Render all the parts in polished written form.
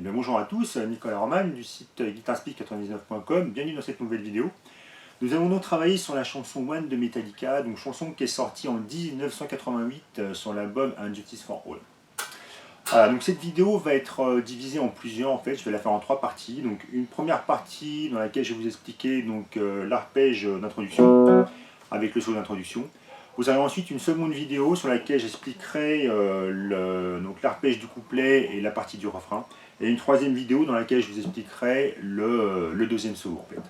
Eh bien, bonjour à tous, Nicolas Roman du site guitarspeak99.com, bienvenue dans cette nouvelle vidéo. Nous allons donc travailler sur la chanson One de Metallica, donc chanson qui est sortie en 1988 sur l'album Justice for All. Voilà, donc cette vidéo va être divisée en plusieurs, en fait, je vais la faire en trois parties. Donc une première partie dans laquelle je vais vous expliquer l'arpège d'introduction, avec le solo d'introduction. Vous avez ensuite une seconde vidéo sur laquelle j'expliquerai l'arpège du couplet et la partie du refrain. Et une troisième vidéo dans laquelle je vous expliquerai le deuxième solo en fait.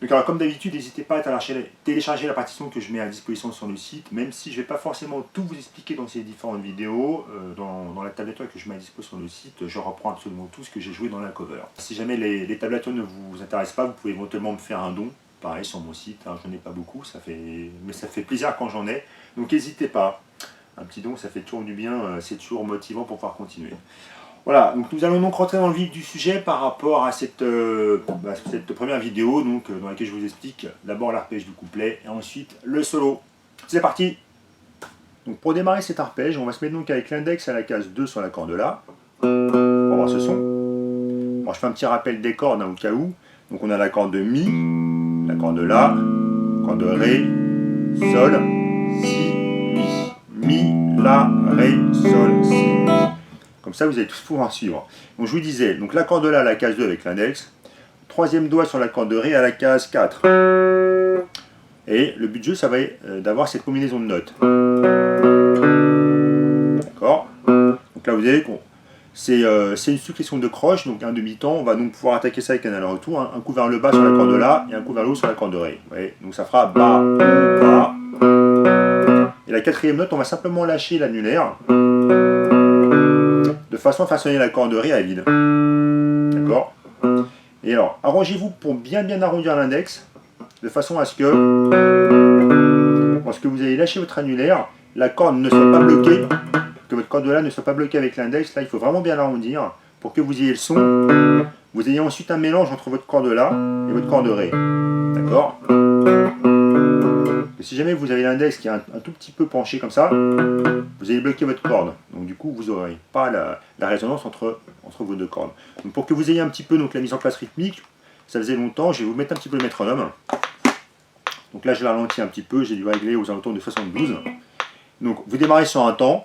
Donc alors comme d'habitude, n'hésitez pas à télécharger la partition que je mets à disposition sur le site, même si je ne vais pas forcément tout vous expliquer dans ces différentes vidéos, dans la tablature que je mets à disposition sur le site, je reprends absolument tout ce que j'ai joué dans la cover. Si jamais les tablatures ne vous intéressent pas, vous pouvez éventuellement me faire un don, pareil sur mon site, hein, je n'en ai pas beaucoup, mais ça fait plaisir quand j'en ai, donc n'hésitez pas. Un petit don, ça fait toujours du bien, c'est toujours motivant pour pouvoir continuer. Voilà, donc nous allons donc rentrer dans le vif du sujet par rapport à cette première vidéo dans laquelle je vous explique d'abord l'arpège du couplet et ensuite le solo. C'est parti! Donc pour démarrer cet arpège, on va se mettre donc avec l'index à la case 2 sur la corde La. On va voir ce son. Alors je fais un petit rappel des cordes au cas où. Donc on a la corde de Mi, la corde de La, la corde de Ré, Sol, Si, Mi. Mi, La, Ré, Sol, Si, Mi. Comme ça, vous allez tous pouvoir suivre. Donc, je vous disais, donc la corde de La à la case 2 avec l'index. Troisième doigt sur la corde de Ré à la case 4. Et le but du jeu, ça va être d'avoir cette combinaison de notes. D'accord? Donc là, vous avez c'est une succession de croches, donc un demi-temps. On va donc pouvoir attaquer ça avec un aller-retour. Hein. Un coup vers le bas sur la corde de La et un coup vers le haut sur la corde de Ré. Ouais. Donc ça fera Bas, Haut, Bas. Et la quatrième note, on va simplement lâcher l'annulaire. De façon à façonner la corde de Ré à vide. D'accord? Et alors, arrangez-vous pour bien arrondir l'index, de façon à ce que, lorsque vous allez lâcher votre annulaire, la corde ne soit pas bloquée, que votre corde de La ne soit pas bloquée avec l'index. Là, il faut vraiment bien l'arrondir pour que vous ayez le son. Vous ayez ensuite un mélange entre votre corde de La et votre corde de Ré. D'accord? Si jamais vous avez l'index qui est un tout petit peu penché comme ça, vous allez bloquer votre corde. Donc du coup, vous n'aurez pas la résonance entre vos deux cordes. Donc pour que vous ayez un petit peu la mise en place rythmique, ça faisait longtemps, je vais vous mettre un petit peu le métronome. Donc là, je l'ai ralenti un petit peu, j'ai dû régler aux alentours de 72. Donc vous démarrez sur un temps.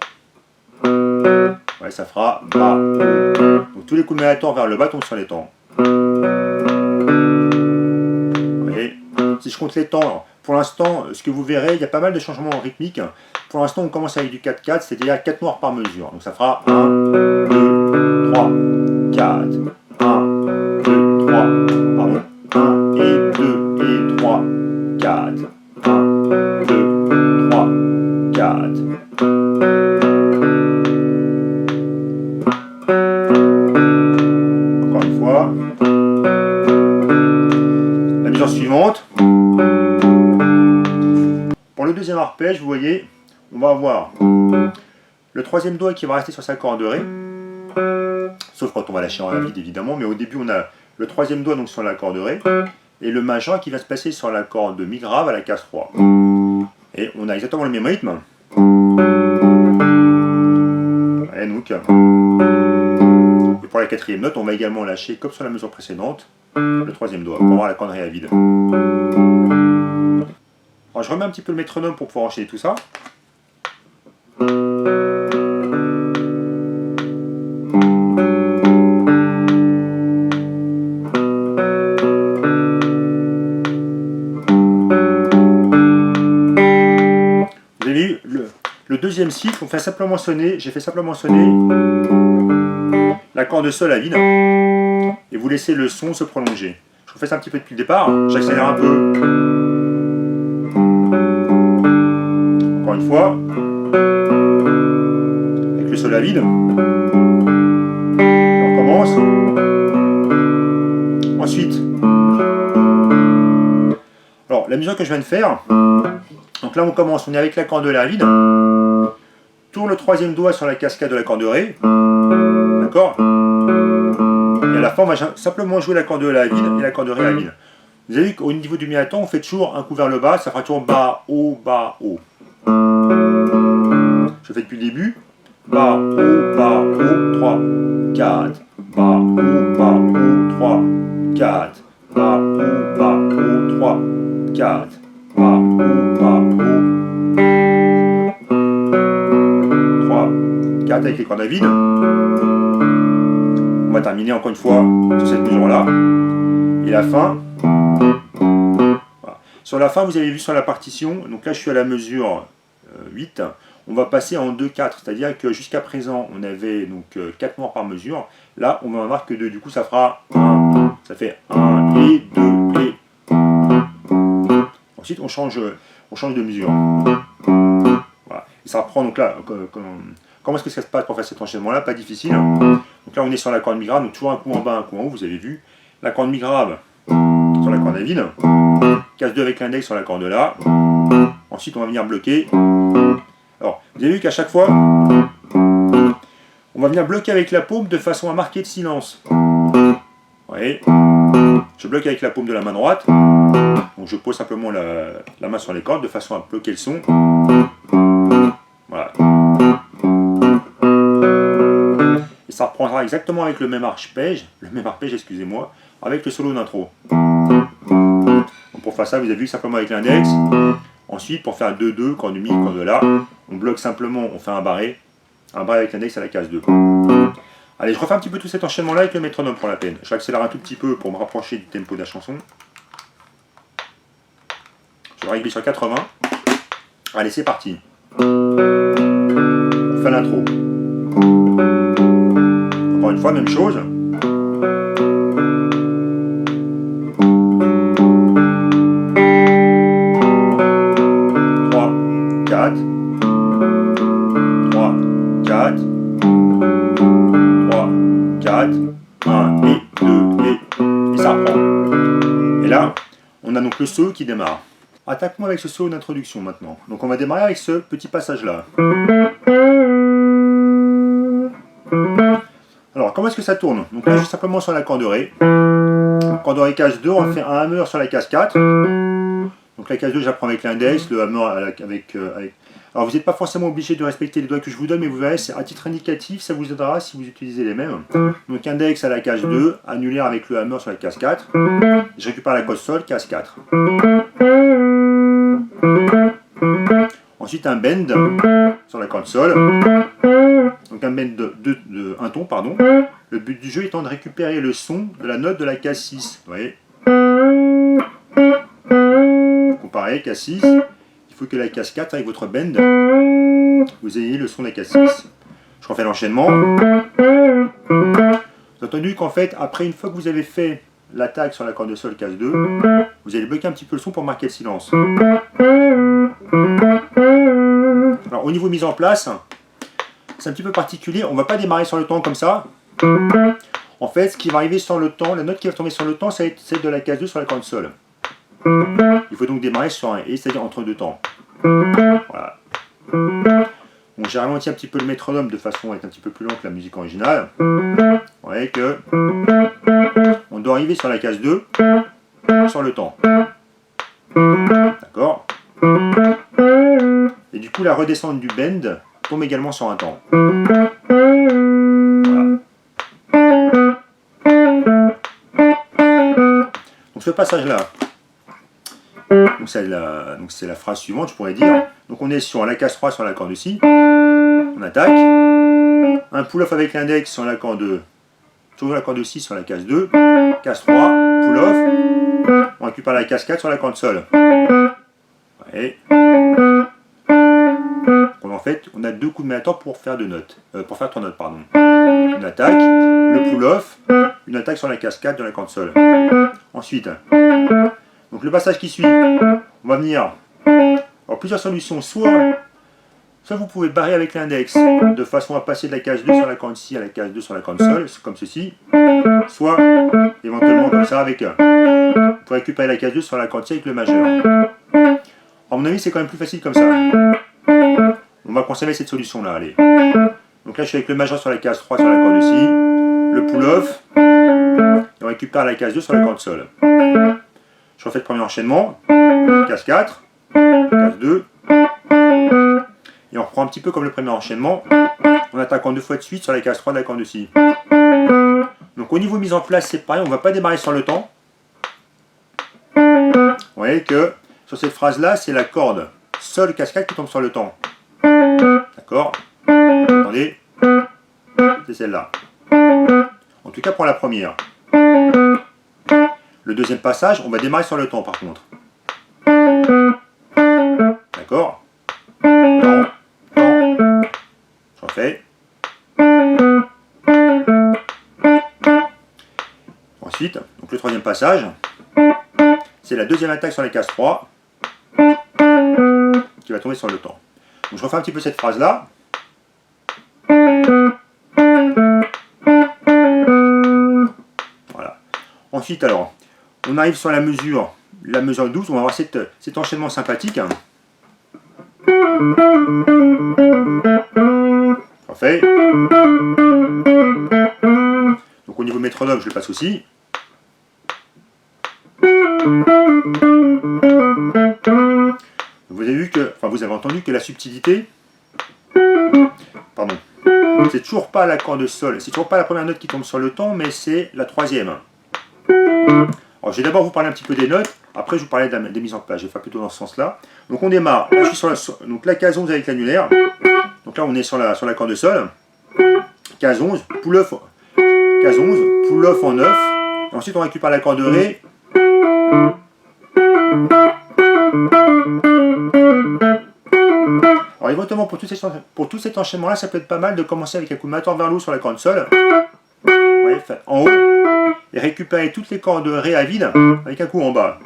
Ouais, ça fera Bas, Haut. Donc tous les coups de mélator vers le bas tombent sur les temps. Et si je compte les temps, alors, pour l'instant, ce que vous verrez, il y a pas mal de changements rythmiques. Pour l'instant, on commence avec du 4-4, c'est-à-dire 4 noirs par mesure. Donc ça fera 1, 2, 3, 4, 1, 2, 3, pardon, 1 et 2 et 3, 4, 1, 2, 3, 4. Encore une fois. La mesure suivante. Pour le deuxième arpège, vous voyez, on va avoir le troisième doigt qui va rester sur sa corde de Ré, sauf quand on va lâcher en la vide évidemment, mais au début on a le troisième doigt donc sur la corde de Ré, et le majeur qui va se placer sur la corde de Mi grave à la case 3. Et on a exactement le même rythme. Et donc, et pour la quatrième note, on va également lâcher, comme sur la mesure précédente, le troisième doigt, pour avoir la corde de Ré à vide. Alors, je remets un petit peu le métronome pour pouvoir enchaîner tout ça. Vous avez vu, le deuxième cycle, j'ai fait simplement sonner la corde de Sol à vide, et vous laissez le son se prolonger. Je vous fais ça un petit peu depuis le départ, j'accélère un peu. Encore une fois, avec le Sol à vide, on recommence. Ensuite, alors la mesure que je viens de faire, donc là on commence, on est avec la corde de La à vide, tourne le troisième doigt sur la cascade de la corde de Ré, d'accord? Et à la fin on va simplement jouer la corde de La à vide et la corde de Ré à vide. Vous avez vu qu'au niveau du mi-temps, on fait toujours un coup vers le bas, ça fera toujours Bas, Haut, Bas, Haut. Je fais depuis le début. Bas, Haut, 3. 4, bas, haut, 3, 4, bas, haut, 3, 4, bas, haut, 3, 4 avec les cordes à vide. On va terminer encore une fois sur cette mesure-là. Et la fin. Voilà. Sur la fin, vous avez vu sur la partition, donc là je suis à la mesure 8. On va passer en 2-4, c'est-à-dire que jusqu'à présent, on avait donc 4 morts par mesure. Là, on va en avoir que 2. Du coup, ça fera 1. Ça fait 1 et 2 et. Ensuite, on change de mesure. Voilà. Et ça reprend donc là. Comment est-ce que ça se passe pour faire cet enchaînement-là? Pas difficile. Donc là, on est sur la corde mi-grave, donc toujours un coup en bas, un coup en haut, vous avez vu. La corde mi-grave sur la corde à vide. Case 2 avec l'index sur la corde là. Ensuite, on va venir bloquer. Alors, vous avez vu qu'à chaque fois, on va venir bloquer avec la paume de façon à marquer le silence. Vous voyez, je bloque avec la paume de la main droite. Donc je pose simplement la main sur les cordes de façon à bloquer le son. Voilà. Et ça reprendra exactement avec le même arpège, excusez-moi, avec le solo d'intro. Donc pour faire ça, vous avez vu simplement avec l'index. Ensuite, pour faire 2-2, corde mi, corde là, on bloque simplement, on fait un barré avec l'index à la case 2. Allez, je refais un petit peu tout cet enchaînement-là avec le métronome pour la peine. Je accélère un tout petit peu pour me rapprocher du tempo de la chanson. Je vais régler sur 80. Allez, c'est parti. On fait l'intro. Encore une fois, même chose. 4, 3, 4, 3, 4, 1 et 2 et ça reprend. Et là, on a donc le solo qui démarre. Attaque-moi avec ce solo d'introduction maintenant. Donc on va démarrer avec ce petit passage-là. Alors, comment est-ce que ça tourne? Donc là, je suis simplement sur la corde Ré. Corde Ré case 2, on fait un hammer sur la case 4. Donc la case 2, j'apprends avec l'index, le hammer avec... Alors vous n'êtes pas forcément obligé de respecter les doigts que je vous donne, mais vous verrez, c'est à titre indicatif, ça vous aidera si vous utilisez les mêmes. Donc index à la case 2, annulaire avec le hammer sur la case 4. Je récupère la corde sol, case 4. Ensuite un bend sur la corde sol. Donc un bend de un ton, pardon. Le but du jeu étant de récupérer le son de la note de la case 6. Vous voyez. Pareil, case 6, il faut que la case 4 avec votre bend, vous ayez le son de la case 6. Je refais l'enchaînement. Vous avez entendu qu'en fait, après une fois que vous avez fait l'attaque sur la corde de sol case 2, vous allez bloquer un petit peu le son pour marquer le silence. Alors au niveau mise en place, c'est un petit peu particulier, on ne va pas démarrer sur le temps comme ça. En fait, ce qui va arriver sur le temps, la note qui va tomber sur le temps, c'est celle de la case 2 sur la corde sol. Il faut donc démarrer sur un et, c'est-à-dire entre deux temps. Voilà. Bon, j'ai ralenti un petit peu le métronome de façon à être un petit peu plus lent que la musique originale. Vous voyez que on doit arriver sur la case 2 sur le temps. D'accord. Et du coup, la redescente du bend tombe également sur un temps. Voilà. Donc ce passage-là, donc c'est la phrase suivante, je pourrais dire. Donc on est sur la case 3 sur la corde Si, on attaque, un pull-off avec l'index sur la corde Si sur la case 2, case 3, pull-off, on récupère la case 4 sur la corde sol. Et donc en fait, on a deux coups de main pour faire 3 notes, pardon. Une attaque, le pull-off, une attaque sur la case 4 de la corde sol. Ensuite, donc le passage qui suit, on va venir. Alors plusieurs solutions, soit vous pouvez barrer avec l'index de façon à passer de la case 2 sur la corde Si à la case 2 sur la corde sol, comme ceci, soit éventuellement comme ça avec pour récupérer la case 2 sur la corde Si avec le majeur. À mon avis, c'est quand même plus facile comme ça. On va conserver cette solution-là, allez. Donc là, je suis avec le majeur sur la case 3 sur la corde Si, le pull-off, et on récupère la case 2 sur la corde sol. Je refais le premier enchaînement, case 4, case 2, et on reprend un petit peu comme le premier enchaînement, en attaquant 2 fois de suite sur la case 3 de la corde de si. Donc au niveau mise en place, c'est pareil, on ne va pas démarrer sur le temps. Vous voyez que sur cette phrase-là, c'est la corde Sol cascade qui tombe sur le temps. D'accord? Attendez, c'est celle-là. En tout cas pour la première. Le deuxième passage, on va démarrer sur le temps par contre. D'accord? Temps, temps. Je refais. Ensuite, donc le troisième passage, c'est la deuxième attaque sur la case 3 qui va tomber sur le temps. Donc je refais un petit peu cette phrase-là. Voilà. Ensuite, alors, on arrive sur la mesure 12, on va voir cet enchaînement sympathique. Je refais. Donc au niveau métronome, je le passe aussi. Vous avez vu que, enfin vous avez entendu que la subtilité, pardon, c'est toujours pas la corde Sol, c'est toujours pas la première note qui tombe sur le temps, mais c'est la troisième. Alors je vais d'abord vous parler un petit peu des notes, après je vous parler des mises en place, je vais faire plutôt dans ce sens-là. Donc on démarre, là, je suis sur la case 11 avec l'annulaire, donc là on est sur la corde Sol, case 11, pull-off en 9, et ensuite on récupère la corde Ré. Alors éventuellement pour tout cet enchaînement là, ça peut être pas mal de commencer avec un coup de majeur vers le haut sur la corde Sol, ouais, en haut, et récupérer toutes les cordes Ré à vide avec un coup en bas.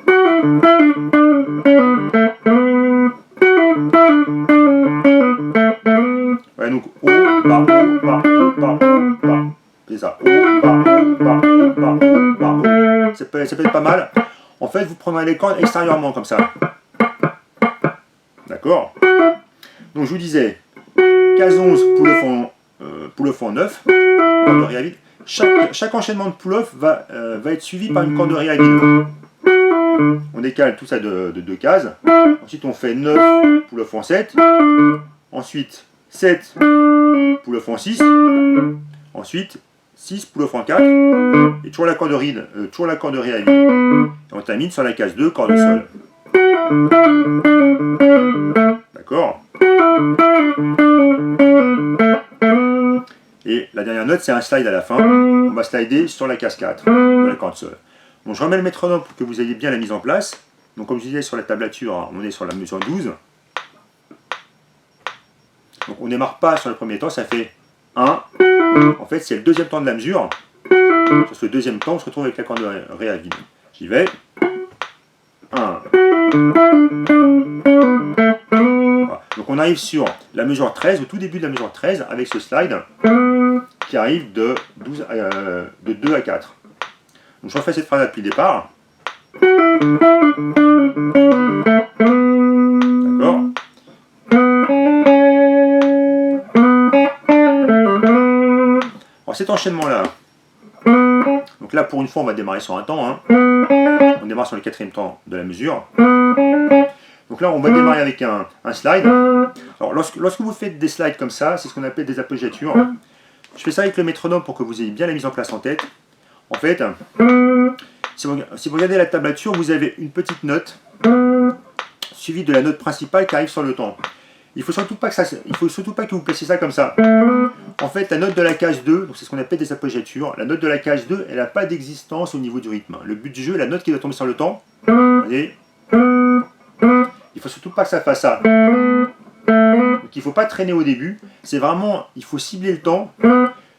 Ouais, donc haut, bas, haut, bas, haut, bas, haut, bas. C'est ça, haut, bas, haut, bas, haut, bas, haut, bas, haut. Ça peut être pas mal. En fait, vous prendrez les cordes extérieurement comme ça. D'accord? Donc je vous disais, case 11, pull-off en 9, corde Ré à vide. Chaque enchaînement de pull-off va être suivi par une corde Ré à vide. On décale tout ça de 2 cases. Ensuite on fait 9, pull-off en 7. Ensuite 7, pull-off en 6. Ensuite 6, pull-off en 4. Et toujours la corde Ré à vide. Et on termine sur la case 2, corde Sol. D'accord? Et la dernière note, c'est un slide à la fin. On va slider sur la case 4 de la corde Sol. Bon, je remets le métronome pour que vous ayez bien la mise en place. Donc comme je disais sur la tablature, on est sur la mesure 12. Donc on ne démarre pas sur le premier temps, ça fait 1. En fait, c'est le deuxième temps de la mesure. Sur ce deuxième temps, on se retrouve avec la corde Ré à vide. J'y vais. 1. Voilà. Donc on arrive sur la mesure 13, au tout début de la mesure 13, avec ce slide qui arrive de 2 à 4. Donc je refais cette phrase depuis le départ. D'accord? Alors cet enchaînement-là, donc là pour une fois on va démarrer sur un temps, hein. On démarre sur le 4e temps de la mesure. Donc là on va démarrer avec un slide. Alors lorsque vous faites des slides comme ça, c'est ce qu'on appelle des appoggiatures. Je fais ça avec le métronome pour que vous ayez bien la mise en place en tête. En fait, si vous regardez la tablature, vous avez une petite note suivie de la note principale qui arrive sur le temps. Il ne faut surtout pas que vous placiez ça comme ça. En fait, la note de la case 2, c'est ce qu'on appelle des appoggiatures, la note de la case 2, elle n'a pas d'existence au niveau du rythme. Le but du jeu, la note qui doit tomber sur le temps, voyez, il ne faut surtout pas que ça fasse ça. Donc il ne faut pas traîner au début, c'est vraiment, il faut cibler le temps.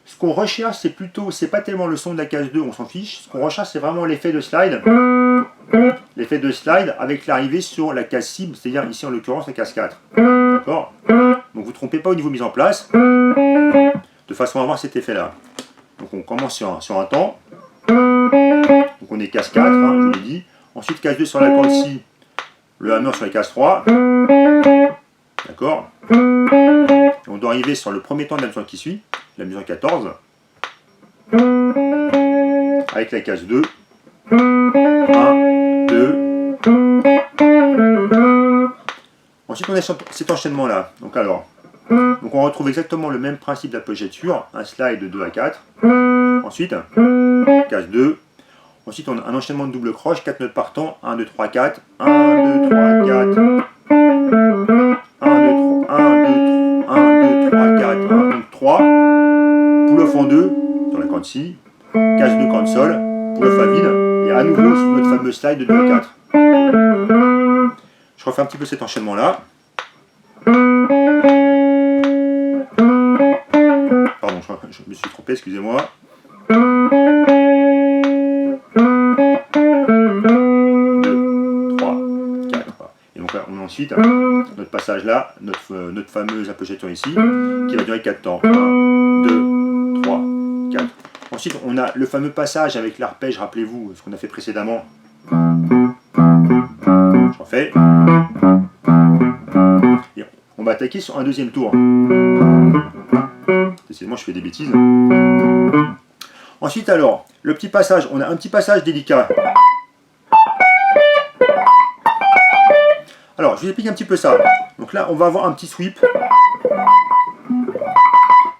Ce qu'on recherche, c'est pas tellement le son de la case 2, on s'en fiche. Ce qu'on recherche, c'est vraiment l'effet de slide. L'effet de slide avec l'arrivée sur la case cible, c'est-à-dire ici en l'occurrence la case 4. D'accord? Donc vous ne trompez pas au niveau mise en place, de façon à avoir cet effet-là. Donc on commence sur un temps. Donc on est case 4, hein, je l'ai dit. Ensuite case 2 sur la corde si, le hammer sur la case 3. D'accord? Et on doit arriver sur le premier temps de la mesure qui suit, la mesure 14, avec la case 2. 1, 2. Ensuite on est sur cet enchaînement là. Donc alors, Donc on retrouve exactement le même principe d'appoggiature, un slide de 2 à 4. Ensuite, case 2. Ensuite, on a un enchaînement de double croche, 4 notes par temps, 1, 2, 3, 4, 1, 2, 3, 4, 1, 2, 3, 4, 1, donc 3, pull-off en 2, sur la corde Si, case 2, corde Sol, pull-off à vide, et à nouveau notre fameux slide de 2 à 4. Je refais un petit peu cet enchaînement-là. Pardon, je me suis trompé, excusez-moi. Ensuite, notre passage là, notre fameuse appoggiature ici, qui va durer 4 temps. 1, 2, 3, 4. Ensuite, on a le fameux passage avec l'arpège, rappelez-vous, ce qu'on a fait précédemment. J'en fais. Et on va attaquer sur un deuxième tour. Décidément, je fais des bêtises. Ensuite, alors, le petit passage, on a un petit passage délicat. Alors, je vous explique un petit peu ça. Donc là, on va avoir un petit sweep.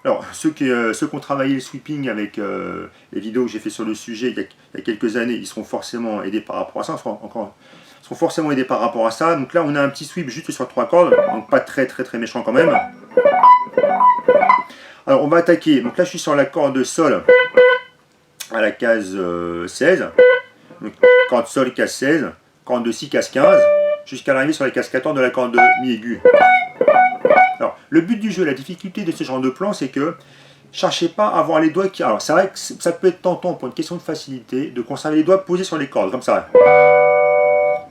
Alors, ceux qui ont travaillé le sweeping avec les vidéos que j'ai fait sur le sujet il y a quelques années, ils seront forcément aidés par rapport à ça. Seront forcément aidés par rapport à ça. Donc là, on a un petit sweep juste sur 3 cordes. Donc pas très méchant quand même. Alors, on va attaquer. Donc là, je suis sur la corde Sol à la case 16. Donc, corde Sol, case 16. Corde de Si, case 15. Jusqu'à l'arrivée sur la case 14 de la corde de Mi aigu. Alors, le but du jeu, la difficulté de ce genre de plan, c'est que cherchez pas à avoir les doigts qui... Alors, c'est vrai que ça peut être tentant pour une question de facilité de conserver les doigts posés sur les cordes, comme ça.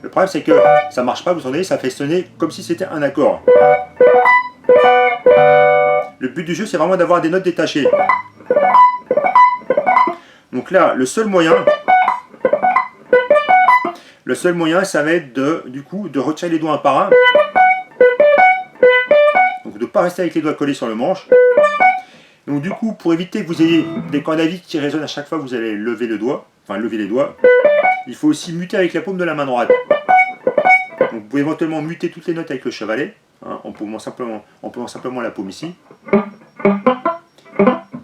Le problème, c'est que ça marche pas, vous entendez, ça fait sonner comme si c'était un accord. Le but du jeu, c'est vraiment d'avoir des notes détachées. Donc là, le seul moyen, ça va être de retirer les doigts un par un. Donc de ne pas rester avec les doigts collés sur le manche. Donc du coup, pour éviter que vous ayez des cordes à vide qui résonnent à chaque fois que vous allez lever le doigt, enfin lever les doigts, il faut aussi muter avec la paume de la main droite. Donc vous pouvez éventuellement muter toutes les notes avec le chevalet, hein, en posant simplement la paume ici.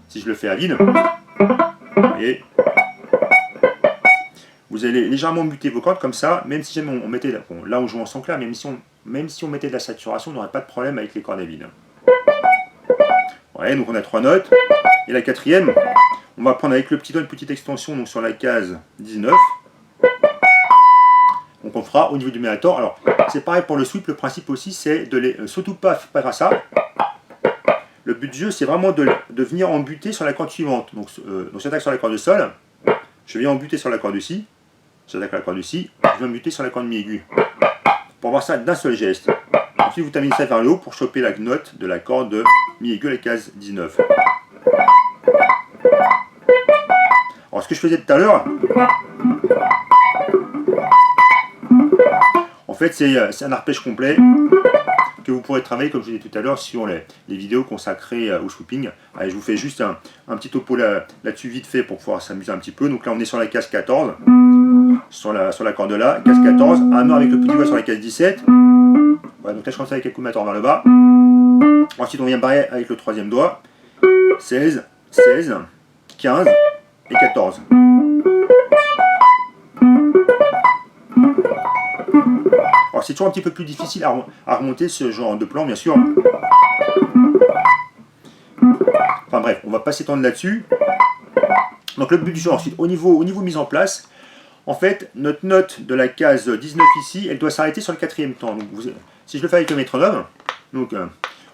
Si je le fais à vide, vous voyez, vous allez légèrement muter vos cordes comme ça, même si jamais on mettait, bon, là on joue en son clair, même si on mettait de la saturation, on n'aurait pas de problème avec les cordes à vide. Ouais, donc on a 3 notes, et la quatrième, on va prendre avec le petit doigt une petite extension donc sur la case 19. Donc on fera au niveau du médiator. Alors c'est pareil pour le sweep, le principe aussi c'est de les surtout pas faire à ça. Le but du jeu c'est vraiment de venir en buter sur la corde suivante. Donc j'attaque sur la corde de Sol, je viens en buter sur la corde de Si. J'attaque la corde de Si, je viens buter sur la corde Mi aigu. Pour voir ça d'un seul geste. Ensuite vous terminez ça vers le haut pour choper la note de la corde de Mi aigu à la case 19. Alors ce que je faisais tout à l'heure, en fait c'est un arpège complet que vous pourrez travailler comme je vous disais tout à l'heure sur les vidéos consacrées au sweeping. Allez, je vous fais juste un petit topo là-dessus vite fait pour pouvoir s'amuser un petit peu. Donc là on est sur la case 14. Sur la corde là, case 14, un nœud avec le petit doigt sur la case 17. Voilà, donc là je commence avec les coups de mator vers le bas. Ensuite on vient barrer avec le troisième doigt. 16, 16, 15 et 14. Alors c'est toujours un petit peu plus difficile à remonter ce genre de plan bien sûr. Enfin bref, on va pas s'étendre là-dessus. Donc le but du jeu ensuite, au niveau mise en place, en fait, notre note de la case 19 ici, elle doit s'arrêter sur le quatrième temps. Donc, si je le fais avec le métronome, donc,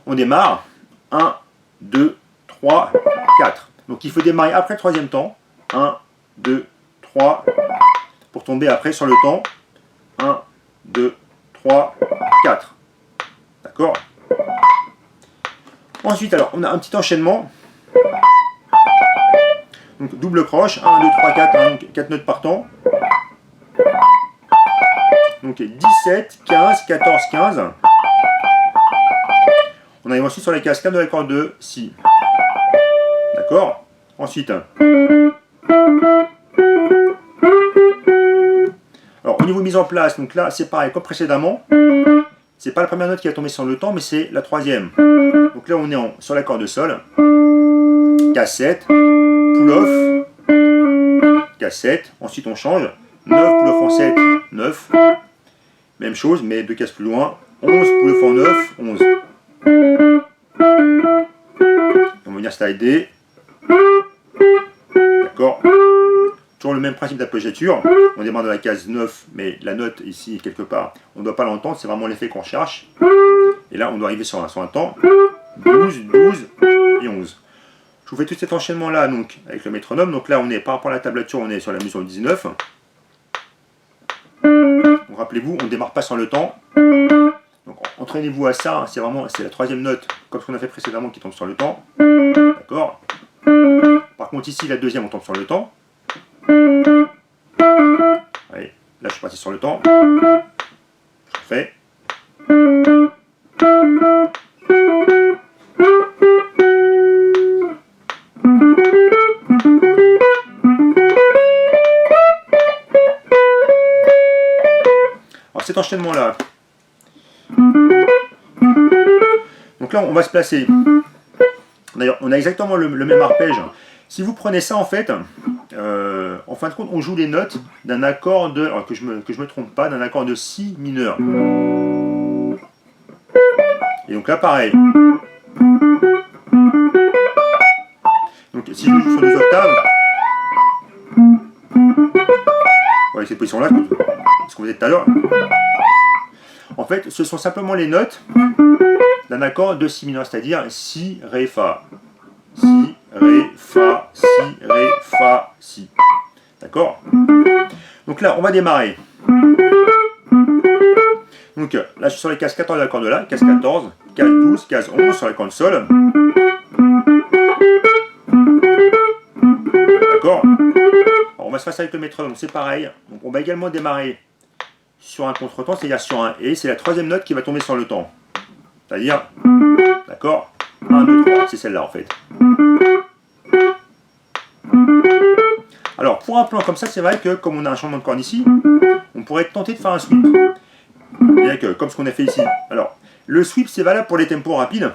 on démarre. 1, 2, 3, 4. Donc il faut démarrer après le troisième temps. 1, 2, 3. Pour tomber après sur le temps. 1, 2, 3, 4. D'accord? Ensuite, alors, on a un petit enchaînement. Donc double croche, 1, 2, 3, 4, 4 notes par temps. Donc 17, 15, 14, 15. On arrive ensuite sur la case 4 de la corde de Si. D'accord? Ensuite. Alors au niveau mise en place, donc là c'est pareil comme précédemment. C'est pas la première note qui va tomber sur le temps, mais c'est la troisième. Donc là on est sur l'accord de sol, K7, pull-off, K7, ensuite on change, 9, pull-off en 7, 9, même chose mais 2 cases plus loin, 11, pull-off en 9, 11. On va venir slider, d'accord. Toujours le même principe d'appoggiature, on démarre de la case 9, mais la note ici, quelque part, on ne doit pas l'entendre, c'est vraiment l'effet qu'on cherche. Et là, on doit arriver sur un temps, 12, 12 et 11. Je vous fais tout cet enchaînement-là donc avec le métronome. Donc là, on est par rapport à la tablature, on est sur la mesure 19. Rappelez-vous, on ne démarre pas sur le temps. Donc entraînez-vous à ça, c'est la troisième note, comme ce qu'on a fait précédemment, qui tombe sur le temps. D'accord. Par contre, ici, la deuxième, on tombe sur le temps. Allez, là je suis parti sur le temps. Je fais. Alors cet enchaînement là. Donc là on va se placer. D'ailleurs on a exactement le même arpège. Si vous prenez ça en fait, en fin de compte, on joue les notes d'un accord de, alors que je me trompe pas, d'un accord de si mineur. Et donc là pareil. Donc si je joue sur 2 octaves, avec cette position là, ce qu'on faisait tout à l'heure, en fait ce sont simplement les notes d'un accord de si mineur, c'est-à-dire si, ré, fa. Si, ré, fa, si, ré, fa, si. D'accord? Donc là, on va démarrer. Donc là, je suis sur les cases 14 de l'accord de la, case 14, case 12, case 11 sur l'accord de sol. D'accord? On va se passer avec le métronome, c'est pareil. Donc on va également démarrer sur un contretemps, c'est-à-dire sur un et, c'est la troisième note qui va tomber sur le temps. C'est-à-dire, d'accord? 1, 2, 3, c'est celle-là en fait. Alors, pour un plan comme ça, c'est vrai que comme on a un changement de corde ici, on pourrait tenter de faire un sweep. C'est-à-dire que, comme ce qu'on a fait ici. Alors, le sweep, c'est valable pour les tempos rapides.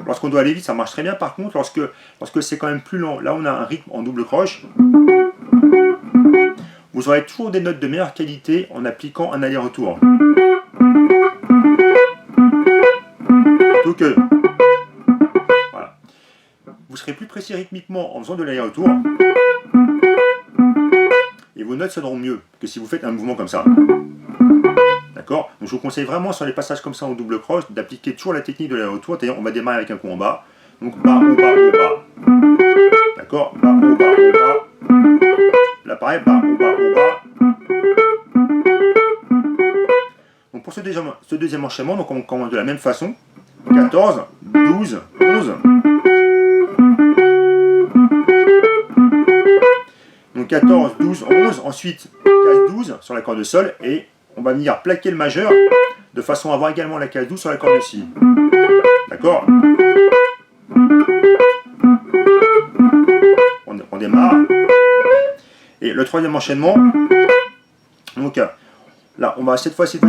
Lorsqu'on doit aller vite, ça marche très bien. Par contre, lorsque c'est quand même plus lent, là on a un rythme en double croche, vous aurez toujours des notes de meilleure qualité en appliquant un aller-retour. Plutôt que... Voilà. Vous serez plus précis rythmiquement en faisant de l'aller-retour. Et vos notes sonneront mieux que si vous faites un mouvement comme ça. D'accord? Donc je vous conseille vraiment sur les passages comme ça en double croche d'appliquer toujours la technique de l'aller-retour. C'est-à-dire on va démarrer avec un coup en bas. Donc bas, haut, bas, haut, bas. D'accord? Bas, haut, bas, haut, bas. Là pareil, bas, haut, bas, haut, bas. Donc pour ce deuxième enchaînement, donc on commence de la même façon. 14, 12, 11. Donc 14, 12, 11. Ensuite, case 12 sur l'accord de sol. Et on va venir plaquer le majeur de façon à avoir également la case 12 sur l'accord de si. D'accord? On démarre. Et le troisième enchaînement, donc là, on va cette fois-ci,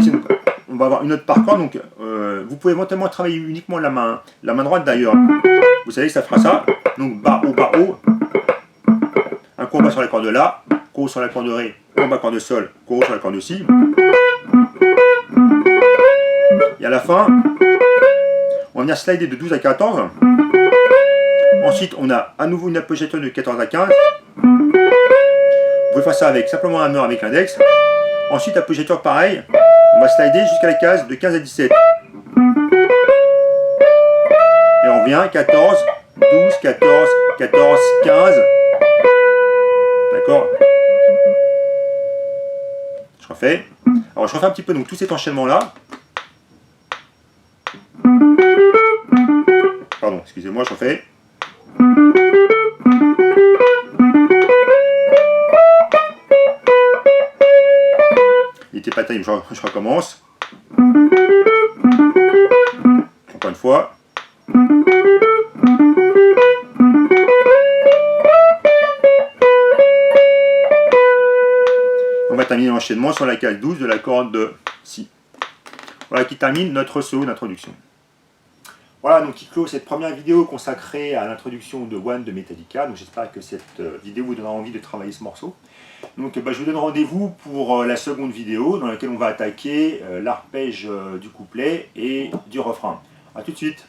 on va avoir une note par corde. Donc vous pouvez éventuellement travailler uniquement la main droite d'ailleurs. Vous savez que ça fera ça. Donc bas, haut, un coup en bas sur l'accord de la, coup sur l'accord de ré, coup en bas accord de sol, coup sur l'accord de si. Et à la fin, on va venir slider de 12 à 14. Ensuite, on a à nouveau une appoggiature de 14 à 15. Vous pouvez faire ça avec simplement un mur avec l'index. Ensuite, appoggiature pareil. On va slider jusqu'à la case de 15 à 17. Et on revient 14, 12, 14, 14, 15. D'accord? Je refais. Alors je refais un petit peu donc tout cet enchaînement là. Pardon, excusez-moi, je refais. Il n'était pas terrible, je recommence. Encore une fois. On va terminer l'enchaînement sur la case 12 de la corde de si. Voilà qui termine notre solo d'introduction. Voilà, donc qui clôt cette première vidéo consacrée à l'introduction de One de Metallica. Donc j'espère que cette vidéo vous donnera envie de travailler ce morceau. Donc je vous donne rendez-vous pour la seconde vidéo dans laquelle on va attaquer l'arpège du couplet et du refrain. A tout de suite.